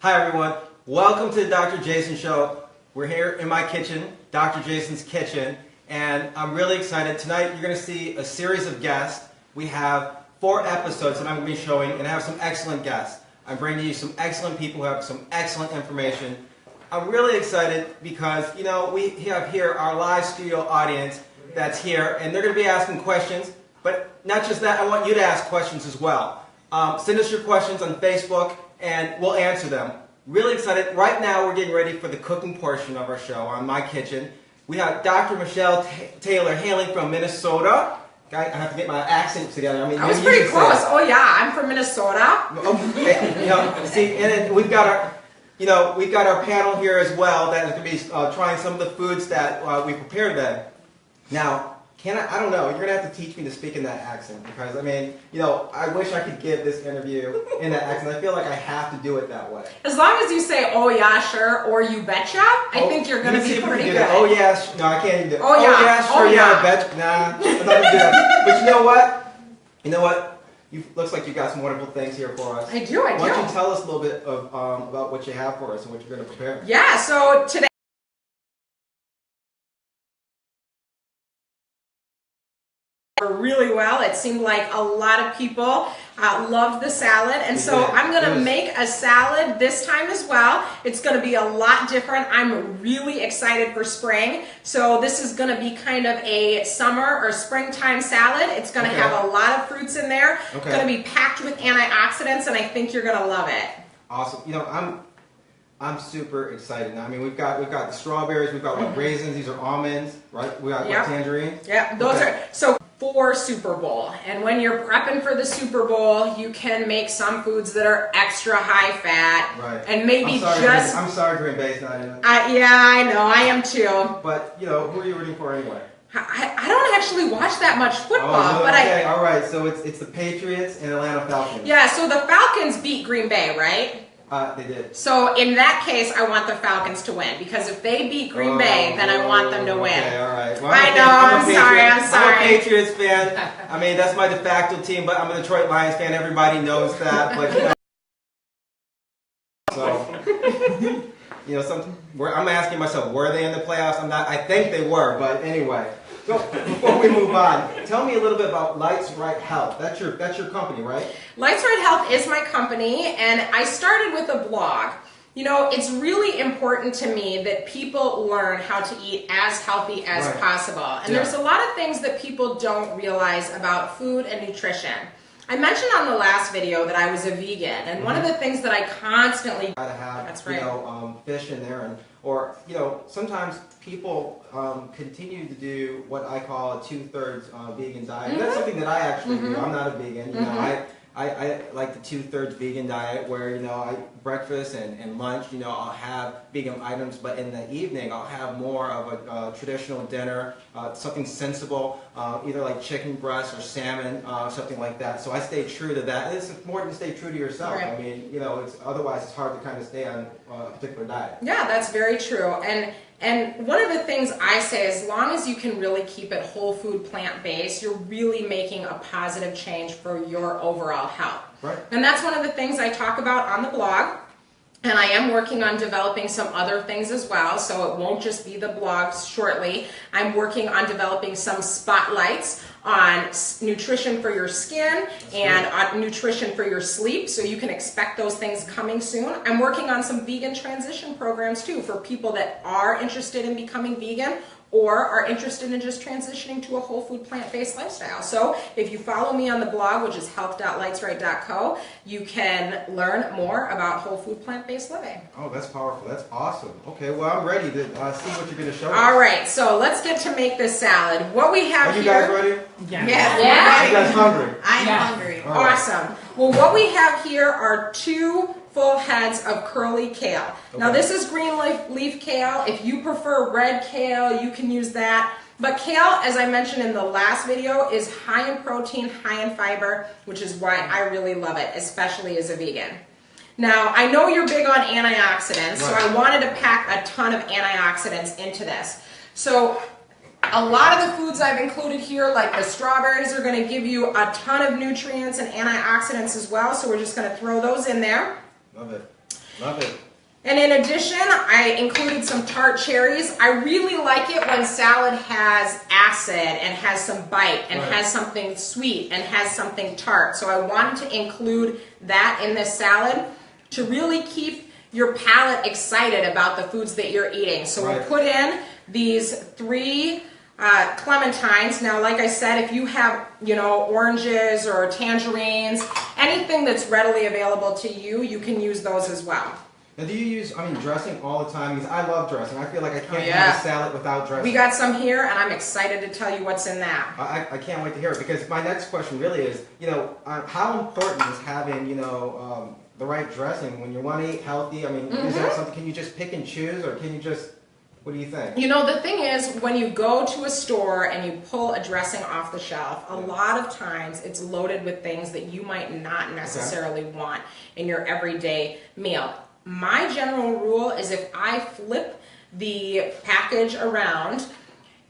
Hi everyone, welcome to the Dr. Jason Show. We're here in my kitchen, Dr. Jason's kitchen, and I'm really excited. Tonight you're going to see a series of guests. We have 4 episodes that I'm going to be showing, and I have some excellent guests. I'm bringing you some excellent people who have some excellent information. I'm really excited because, you know, we have here our live studio audience that's here, and they're going to be asking questions, but not just that, I want you to ask questions as well. Send us your questions on Facebook, and we'll answer them. Really excited. Right now, we're getting ready for the cooking portion of our show on My Kitchen. We have Dr. Michelle Taylor hailing from Minnesota. I have to get my accent together. I mean, I was pretty close. Oh yeah, I'm from Minnesota. Okay, you know, see, and then we've got our panel here as well that is going to be trying some of the foods that we prepared today. Now, I don't know, you're going to have to teach me to speak in that accent because, I mean, you know, I wish I could give this interview in that accent. I feel like I have to do it that way. As long as you say, oh yeah, sure, or you betcha, I think you're going to be pretty good. Oh yeah, no, I can't even do it. Oh yeah, sure, yeah, I betcha. Nah, I'm not going to do that. But you know what? You know what? Looks like you got some wonderful things here for us. I do. Why don't you tell us a little bit of, about what you have for us and what you're going to prepare? Yeah, so today, really well. It seemed like a lot of people loved the salad, and so I'm going to make a salad this time as well. It's going to be a lot different. I'm really excited for spring, so this is going to be kind of a summer or springtime salad. It's going to have a lot of fruits in there. It's going to be packed with antioxidants, and I think you're going to love it. Awesome. You know, I'm super excited now. I mean, we've got the strawberries, we've got raisins. These are almonds, right? We got tangerines. Yeah, those are so. For Super Bowl, and when you're prepping for the Super Bowl, you can make some foods that are extra high fat, and maybe I'm sorry, Green Bay's not in it. Yeah, I know, I am too. But you know, who are you rooting for anyway? I don't actually watch that much football, but all right. So it's the Patriots and Atlanta Falcons. Yeah, so the Falcons beat Green Bay, right? They did. So in that case, I want the Falcons to win because if they beat Green Bay, then I want them to win. Okay, all right. Well, I'm sorry. I'm a Patriots fan. I mean, that's my de facto team, but I'm a Detroit Lions fan. Everybody knows that. But you know, I'm asking myself, were they in the playoffs? I'm not. I think they were, but anyway. So before we move on, tell me a little bit about Lights Right Health. That's your company, right? Lights Right Health is my company, and I started with a blog. You know, it's really important to me that people learn how to eat as healthy as possible. And there's a lot of things that people don't realize about food and nutrition. I mentioned on the last video that I was a vegan, and one of the things that I constantly gotta have, you know, fish in there, or you know, sometimes people continue to do what I call a 2/3 vegan diet. And that's something that I actually do. I'm not a vegan. You know, I like the 2/3 vegan diet where, you know, breakfast and lunch, you know, I'll have vegan items, but in the evening I'll have more of a traditional dinner, something sensible, either like chicken breast or salmon, something like that. So I stay true to that. And it's important to stay true to yourself. I mean, you know, otherwise it's hard to kind of stay on a particular diet. Yeah, that's very true. And one of the things I say, as long as you can really keep it whole food, plant-based, you're really making a positive change for your overall health. Right. And that's one of the things I talk about on the blog. And I am working on developing some other things as well, so it won't just be the blogs shortly. I'm working on developing some spotlights on nutrition for your skin and on nutrition for your sleep, so you can expect those things coming soon. I'm working on some vegan transition programs too for people that are interested in becoming vegan or are interested in just transitioning to a whole food plant-based lifestyle. So if you follow me on the blog, which is health.lightsright.co, you can learn more about whole food plant-based living. Oh, that's powerful. That's awesome. Okay, well, I'm ready to see what you're going to show us. All right, so let's get to make this salad. What we have here... Are you guys ready? Yeah. Are you guys hungry? I'm hungry. Awesome. Well, what we have here are 2 full heads of curly kale. Now this is green leaf kale. If you prefer red kale, you can use that. But kale, as I mentioned in the last video, is high in protein, high in fiber, which is why I really love it, especially as a vegan. Now, I know you're big on antioxidants, so I wanted to pack a ton of antioxidants into this. So a lot of the foods I've included here, like the strawberries, are going to give you a ton of nutrients and antioxidants as well, so we're just going to throw those in there. Love it. Love it. And in addition, I included some tart cherries. I really like it when salad has acid and has some bite and has something sweet and has something tart. So I wanted to include that in this salad to really keep your palate excited about the foods that you're eating. So we'll put in these 3 clementines. Now, like I said, if you have, oranges or tangerines, anything that's readily available to you, you can use those as well. Now, do you use, dressing all the time? Because I love dressing. I feel like I can't have a salad without dressing. We got some here, and I'm excited to tell you what's in that. I can't wait to hear it, because my next question really is, how important is having, the right dressing when you want to eat healthy? Is that something, can you just pick and choose, or can you just, what do you think? The thing is, when you go to a store and you pull a dressing off the shelf, a lot of times it's loaded with things that you might not necessarily want in your everyday meal. My general rule is, if I flip the package around,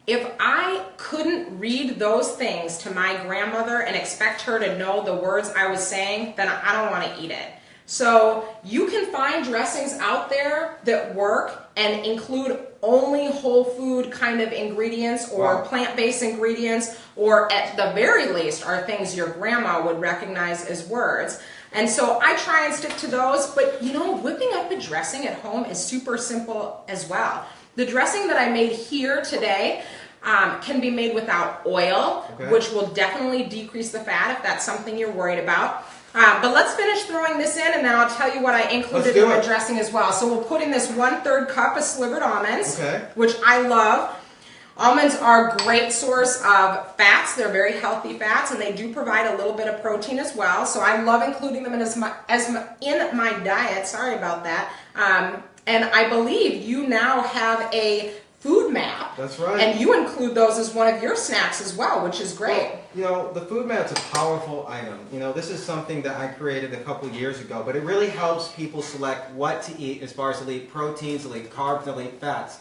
if I couldn't read those things to my grandmother and expect her to know the words I was saying, then I don't want to eat it. So you can find dressings out there that work and include only whole food kind of ingredients or plant-based ingredients, or at the very least are things your grandma would recognize as words. And so I try and stick to those, but whipping up a dressing at home is super simple as well. The dressing that I made here today can be made without oil, which will definitely decrease the fat if that's something you're worried about. But let's finish throwing this in, and then I'll tell you what I included in the dressing as well. So we'll put in this 1/3 cup of slivered almonds, which I love. Almonds are a great source of fats. They're very healthy fats, and they do provide a little bit of protein as well. So I love including them in my diet. Sorry about that. And I believe you now have a food map. That's right. And you include those as one of your snacks as well, which is great. Well, the food map's a powerful item. This is something that I created a couple years ago, but it really helps people select what to eat as far as to eat proteins, to eat carbs, to eat fats.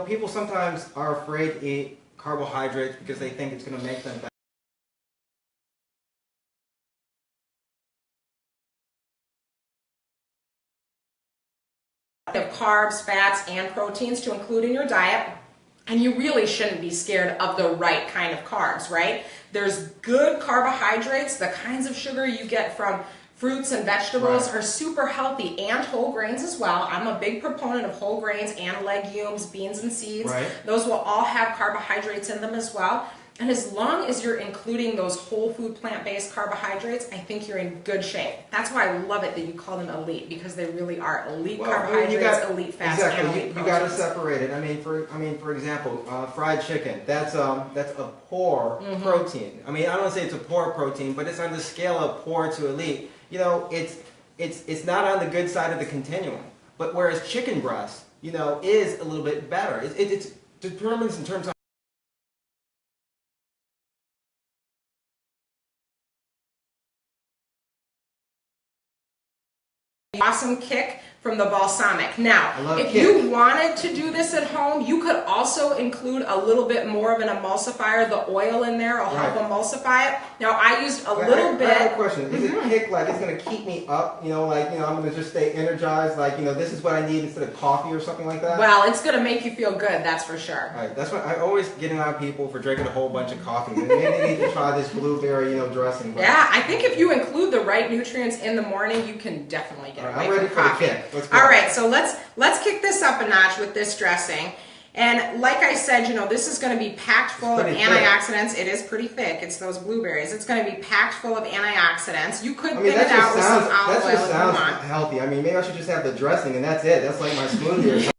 People sometimes are afraid to eat carbohydrates because they think it's going to make them fat. Of carbs, fats, and proteins to include in your diet. And you really shouldn't be scared of the right kind of carbs, right? There's good carbohydrates. The kinds of sugar you get from fruits and vegetables are super healthy, and whole grains as well. I'm a big proponent of whole grains and legumes, beans and seeds. Those will all have carbohydrates in them as well. And as long as you're including those whole food plant-based carbohydrates, I think you're in good shape. That's why I love it that you call them elite, because they really are elite carbohydrates, elite fats, and elite proteins. You got to separate it. For example, fried chicken. That's a poor protein. I don't want to say it's a poor protein, but it's on the scale of poor to elite. It's not on the good side of the continuum. But whereas chicken breast, is a little bit better. It determines in terms of awesome kick from the balsamic. Now, if you wanted to do this at home, you could also include a little bit more of an emulsifier. The oil in there will help emulsify it. Now, I used a little bit. I have a question. Is it kick like it's going to keep me up? I'm going to just stay energized. This is what I need instead of coffee or something like that. Well, it's going to make you feel good. That's for sure. All right. That's what I always get on people for drinking a whole bunch of coffee. Maybe they need to try this blueberry, dressing. Yeah, I think if you include the right nutrients in the morning, you can definitely get away I'm ready from for coffee. the kick. Let's go. All right, so let's kick this up a notch with this dressing. And like I said, this is going to be packed full of antioxidants. It is pretty thick. It's those blueberries. It's going to be packed full of antioxidants. You could thin it out with some olive oil if you want. That just sounds healthy. Maybe I should just have the dressing and that's it. That's like my smoothie or something.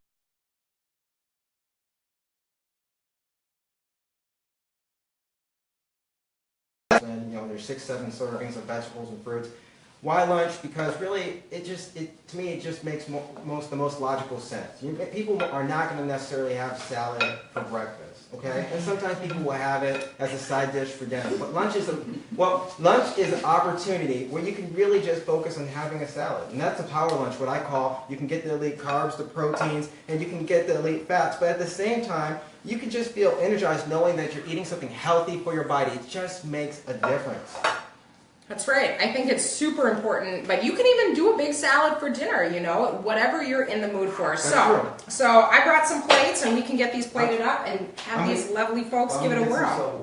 And there's 6-7 servings of vegetables and fruits. Why lunch? Because really, to me, it just makes the most logical sense. People are not going to necessarily have salad for breakfast, okay? And sometimes people will have it as a side dish for dinner. But lunch is an opportunity where you can really just focus on having a salad. And that's a power lunch, what I call. You can get the elite carbs, the proteins, and you can get the elite fats. But at the same time, you can just feel energized knowing that you're eating something healthy for your body. It just makes a difference. That's right. I think it's super important, but you can even do a big salad for dinner, you know, whatever you're in the mood for. So I brought some plates and we can get these plated up and have these lovely folks give it a whirl.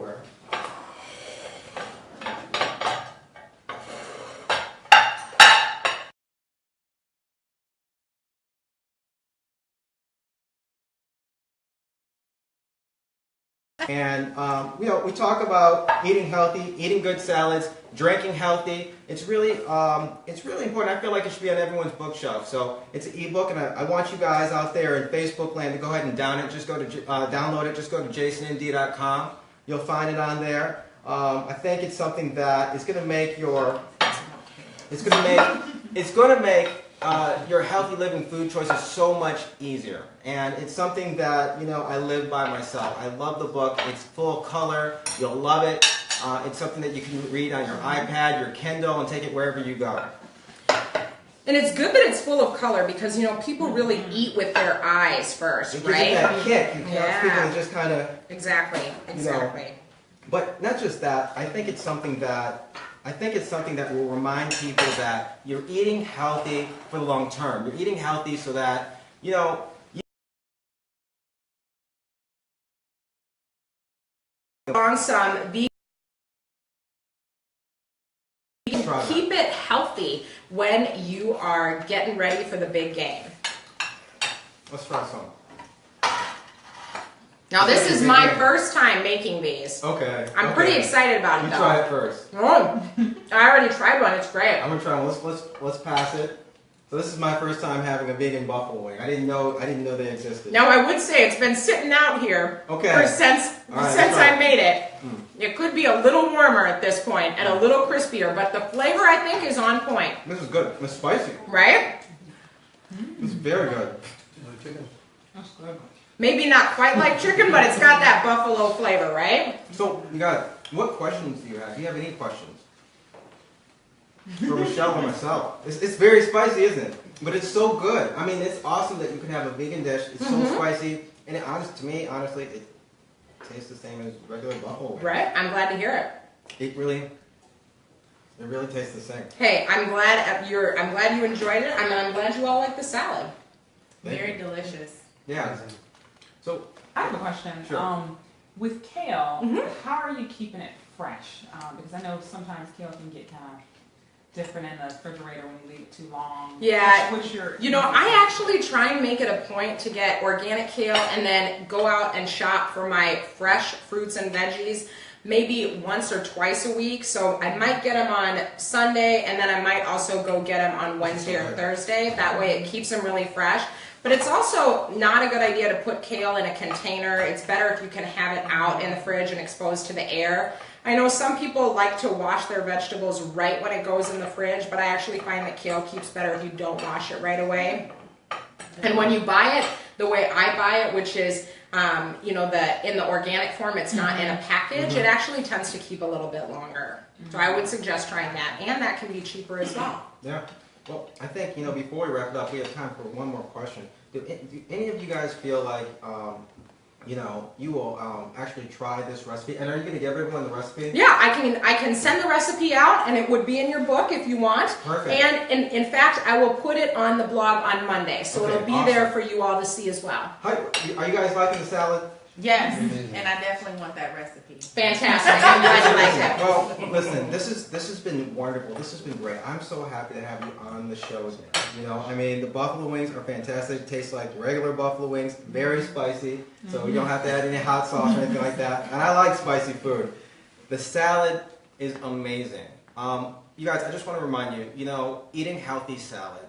And you know, we talk about eating healthy, eating good salads, drinking healthy. It's really important. I feel like it should be on everyone's bookshelf. So it's an ebook, and I want you guys out there in Facebook land to go ahead and download it. Just go to download it. Just go to jasonmd.com. You'll find it on there. I think it's something that is going to make your your healthy living food choices so much easier. And it's something that, you know, I live by myself. I love the book. It's full of color. You'll love it. It's something that you can read on your iPad, your Kindle, and take it wherever you go. And it's good that it's full of color because, you know, people really eat with their eyes first, It right? gives you that kick. You know, people just kind of... Exactly. You know, but not just that. I think it's something that will remind people that you're eating healthy for the long term. You're eating healthy so that, you know, on some vegan, keep it healthy when you are getting ready for the big game. Let's try some. Now this is my first time making these. Okay. I'm pretty excited about it though. You try it first. Oh, I already tried one. It's great. I'm gonna try one. Let's pass it. So this is my first time having a vegan buffalo wing. I didn't know they existed. Now I would say it's been sitting out here since I made it. It could be a little warmer at this point and a little crispier, but the flavor I think is on point. This is good. It's spicy. Right? It's very good. That's good. Maybe not quite like chicken, but it's got that buffalo flavor, right? So, you guys, what questions do you have? Do you have any questions? For Michelle or myself. It's very spicy, isn't it? But it's so good. I mean, it's awesome that you can have a vegan dish. It's so spicy. And to me, honestly, it tastes the same as regular buffalo wing. Right? I'm glad to hear it. It really tastes the same. Hey, I'm glad you enjoyed it. I'm glad you all like the salad. Very delicious. Yeah. So, I have a question. Sure. With kale, how are you keeping it fresh? Because I know sometimes kale can get kind of different in the refrigerator when you leave it too long. Yeah. What's your... You know, I actually try and make it a point to get organic kale and then go out and shop for my fresh fruits and veggies maybe once or twice a week. So I might get them on Sunday and then I might also go get them on Wednesday or Thursday. That way it keeps them really fresh. But it's also not a good idea to put kale in a container. It's better if you can have it out in the fridge and exposed to the air. I know some people like to wash their vegetables right when it goes in the fridge, but I actually find that kale keeps better if you don't wash it right away. And when you buy it, the way I buy it, which is you know, in the organic form, it's not in a package, it actually tends to keep a little bit longer. So I would suggest trying that, and that can be cheaper as well. yeah. Well, I think, you know, before we wrap it up, we have time for one more question. Do any of you guys feel like, you know, you will actually try this recipe? And are you going to give everyone the recipe? Yeah, I can send the recipe out, and it would be in your book if you want. Perfect. And in fact, I will put it on the blog on Monday, so Okay, it'll be awesome. there for you all to see as well. Hi, are you guys liking the salad? Yes. And I definitely want that recipe. Fantastic. I'm glad you liked it. Well, listen, this has been wonderful. This has been great. I'm so happy to have you on the show. You know, I mean, the buffalo wings are fantastic. Taste like regular buffalo wings, very spicy, so you don't have to add any hot sauce or anything like that. And I like spicy food. The salad is amazing. You guys, I just want to remind you, you know, eating healthy salad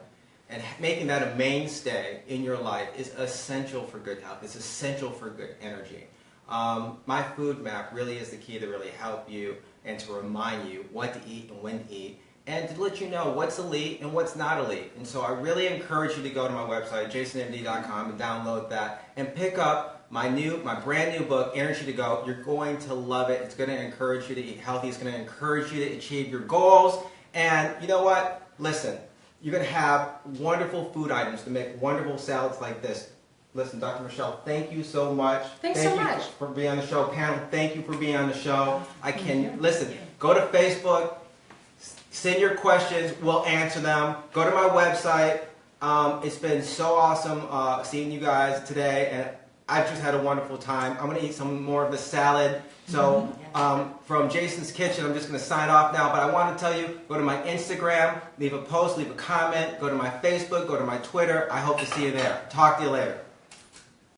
and making that a mainstay in your life is essential for good health. It's essential for good energy. My food map really is the key to really help you and to remind you what to eat and when to eat, and to let you know what's elite and what's not elite. And so I really encourage you to go to my website, jasonmd.com, and download that and pick up my brand new book, Energy to Go. You're going to love it. It's going to encourage you to eat healthy. It's going to encourage you to achieve your goals. And you know what? Listen. You're going to have wonderful food items to make wonderful salads like this. Listen, Dr. Michelle, thank you so much. Thanks so much. For being on the show. Panel, thank you for being on the show. Listen, go to Facebook, Send your questions. We'll answer them. Go to my website. It's been so awesome seeing you guys today, and I've just had a wonderful time. I'm going to eat some more of the salad. So from Jason's Kitchen, I'm just going to sign off now, but I want to tell you, go to my Instagram, leave a post, leave a comment, go to my Facebook, go to my Twitter. I hope to see you there. Talk to you later.